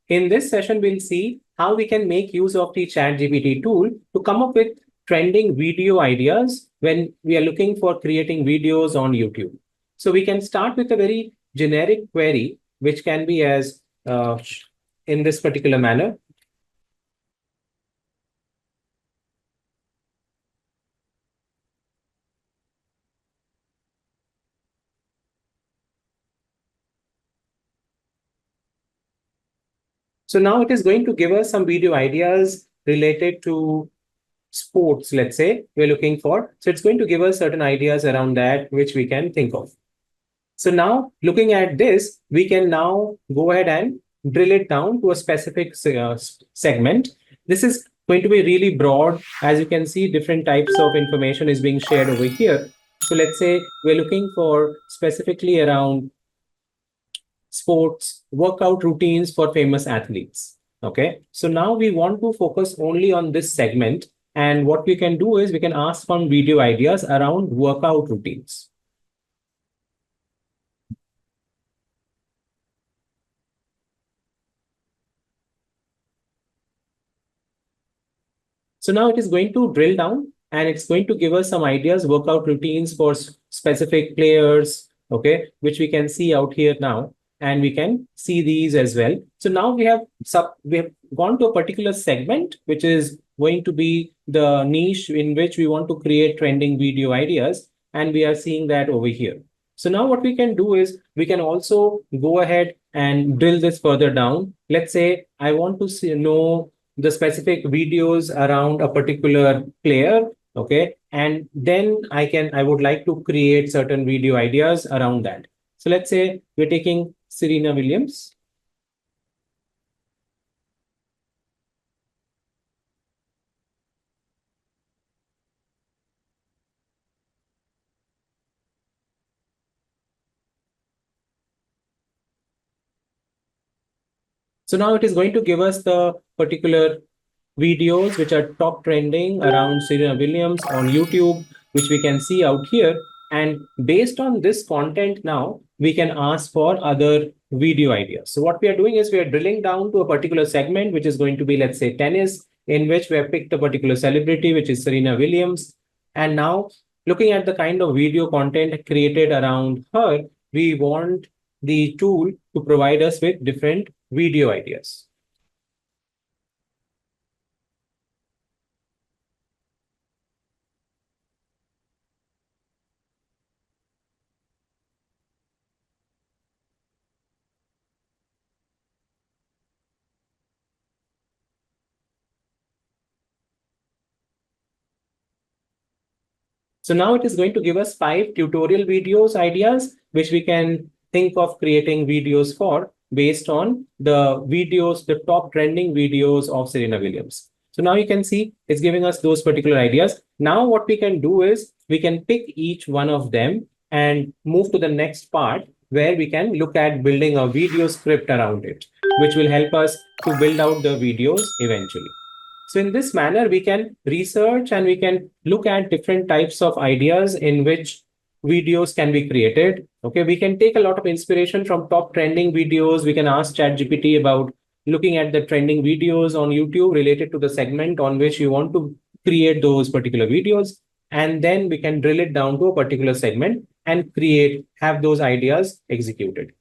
In this session, we'll see how we can make use of the ChatGPT tool to come up with trending video ideas when we are looking for creating videos on YouTube. So we can start with a very generic query, which can be as in this particular manner. So now it is going to give us some video ideas related to sports, let's say we're looking for. So it's going to give us certain ideas around that, which we can think of. So now looking at this, we can now go ahead and drill it down to a specific segment. This is going to be really broad. As you can see, different types of information is being shared over here. So let's say we're looking for specifically around sports, workout routines for famous athletes. Okay, so now we want to focus only on this segment. And what we can do is we can ask for video ideas around workout routines. So now it is going to drill down and it's going to give us some ideas, workout routines for specific players, okay, which we can see out here now. And we can see these as well. So now we have gone to a particular segment, which is going to be the niche in which we want to create trending video ideas. And we are seeing that over here. So now what we can do is we can also go ahead and drill this further down. Let's say I want to know the specific videos around a particular player. Okay. And then I would like to create certain video ideas around that. So let's say we're taking Serena Williams. So now it is going to give us the particular videos which are top trending around Serena Williams on YouTube, which we can see out here. And based on this content now, we can ask for other video ideas. So what we are doing is we are drilling down to a particular segment, which is going to be, let's say, tennis, in which we have picked a particular celebrity, which is Serena Williams. And now looking at the kind of video content created around her, we want the tool to provide us with different video ideas. So now it is going to give us 5 tutorial videos ideas, which we can think of creating videos for based on the videos, the top trending videos of Serena Williams. So now you can see it's giving us those particular ideas. Now what we can do is we can pick each one of them and move to the next part where we can look at building a video script around it, which will help us to build out the videos eventually. So in this manner, we can research and we can look at different types of ideas in which videos can be created. Okay, we can take a lot of inspiration from top trending videos. We can ask ChatGPT about looking at the trending videos on YouTube related to the segment on which you want to create those particular videos. And then we can drill it down to a particular segment and have those ideas executed.